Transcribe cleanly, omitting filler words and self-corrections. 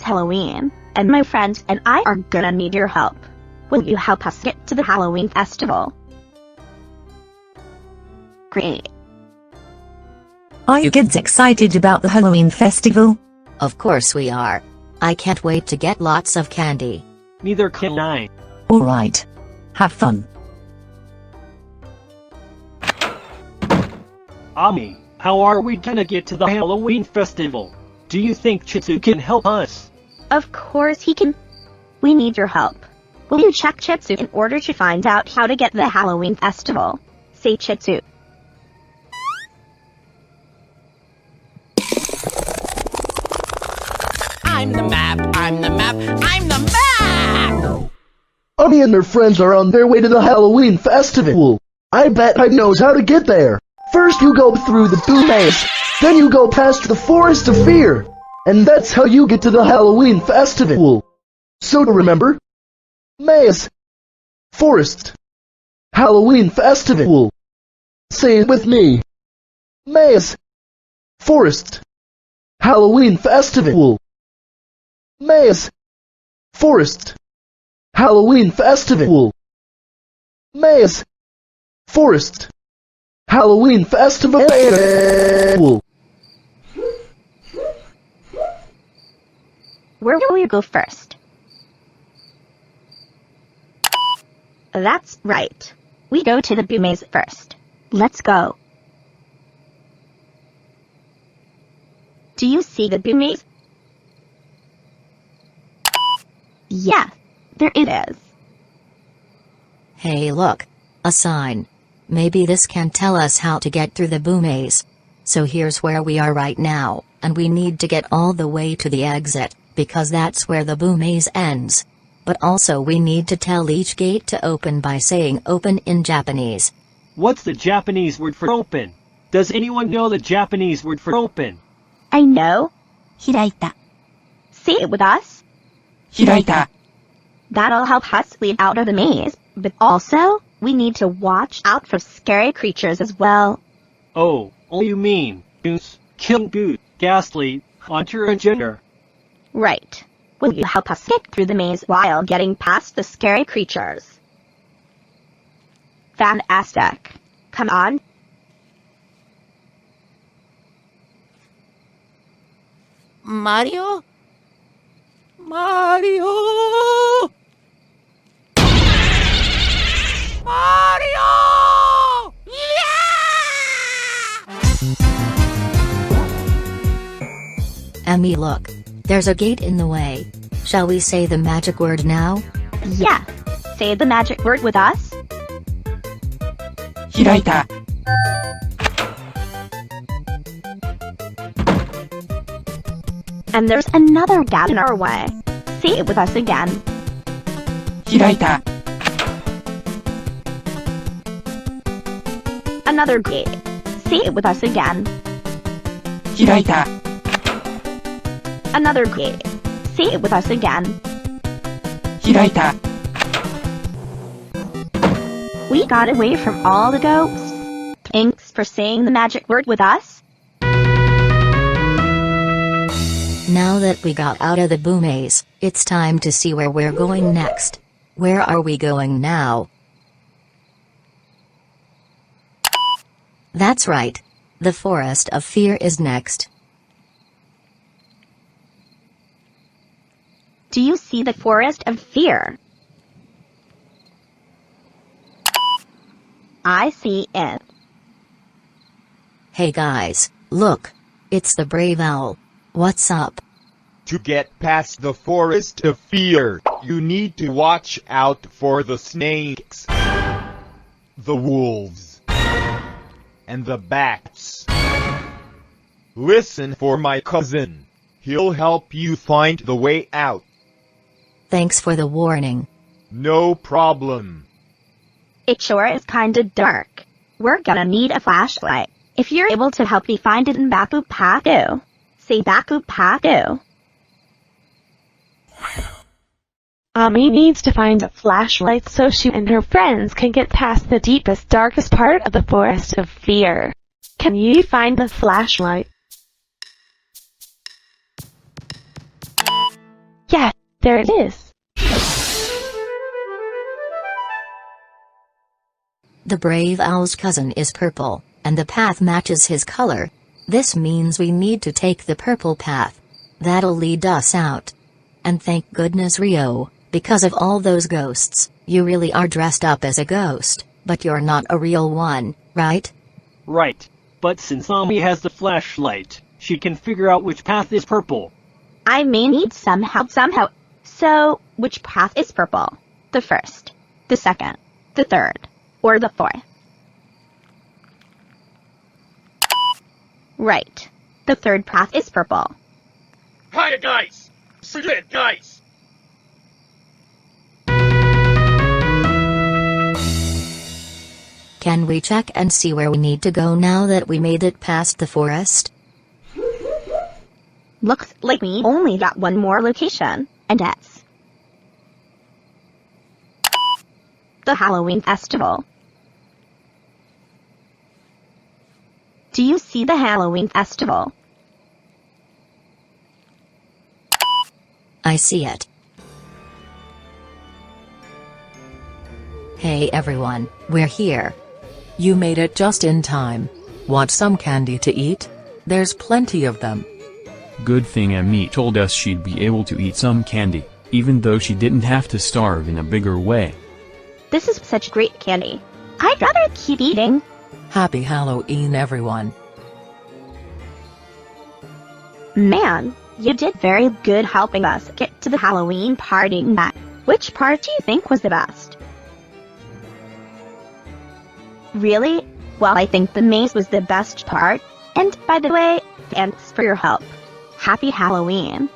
Halloween, and my friends and I are gonna need your help. Will you help us get to the Halloween festival? Great. Are you kids excited about the Halloween festival? Of course we are. I can't wait to get lots of candy. Neither can I. Alright. Have fun. Ami, how are we gonna get to the Halloween festival? Do you think Chizu can help us? Of course he can. We need your help. Will you check Chizu in order to find out how to get to the Halloween festival? Say Chizu. I'm the map, I'm the map, I'm the map! Ami and their friends are on their way to the Halloween festival. I bet I knows how to get there. First you go through the Boo Maze, then you go past the Forest of Fear, and that's how you get to the Halloween festival. So to remember, Maze, Forest, Halloween festival. Say it with me. Maze, Forest, Halloween festival. Maze, Forest, Halloween festival. Maze, Forest, Halloween festival. Where will you go first? That's right. We go to the Boo Maze first. Let's go. Do you see the Boo Maze? Yeah, there it is. Hey look. A sign. Maybe this can tell us how to get through the Boo Maze. So here's where we are right now, and we need to get all the way to the exit, because that's where the Boo Maze ends. But also we need to tell each gate to open by saying open in Japanese. What's the Japanese word for open? Does anyone know the Japanese word for open? I know. 開いた。 Say it with us. 開いた。 That'll help us lead out of the maze, but also, we need to watch out for scary creatures as well. Oh you mean Goose, Kingu, Gastly, Hunter and Gengar. Right. Will you help us get through the maze while getting past the scary creatures? Fantastic. Come on. Mario? Mario! Mario! Ami look. There's a gate in the way. Shall we say the magic word now? Yeah. Say the magic word with us. 開いた。 And there's another gap in our way. Say it with us again. 開いた。 Another gate. Say it with us again. 開いた。 Another gate. Say it with us again. 開いた。 We got away from all the ghosts. Thanks for saying the magic word with us. Now that we got out of the Boo Maze, it's time to see where we're going next. Where are we going now? That's right. The Forest of Fear is next. Do you see the Forest of Fear? I see it. Hey guys, look. It's the brave owl. What's up? To get past the Forest of Fear, you need to watch out for the snakes, the wolves, and the bats. Listen for my cousin. He'll help you find the way out. Thanks for the warning. No problem. It sure is kinda dark. We're gonna need a flashlight. If you're able to help me find it in Pakku. Say Pakku. Ami needs to find a flashlight so she and her friends can get past the deepest, darkest part of the Forest of Fear. Can you find the flashlight? Yes, there it is. The brave owl's cousin is purple, and the path matches his color. This means we need to take the purple path. That'll lead us out. And thank goodness Ryou, because of all those ghosts, you really are dressed up as a ghost, but you're not a real one, right? Right. But since Ami has the flashlight, she can figure out which path is purple. I may need some help somehow. So, which path is purple? The first, the second, the third, or the fourth? Right. The third path is purple. Hiya, guys! Forget, guys! Can we check and see where we need to go now that we made it past the forest? Looks like we only got one more location, and that's the Halloween Festival. Do you see the Halloween Festival? I see it. Hey everyone, we're here. You made it just in time. Want some candy to eat? There's plenty of them. Good thing Ami told us she'd be able to eat some candy, even though she didn't have to starve in a bigger way. This is such great candy. I'd rather keep eating. Happy Halloween, everyone. Man, you did very good helping us get to the Halloween party and back. Which part do you think was the best? Really? Well, I think the maze was the best part. And by the way, thanks for your help. Happy Halloween.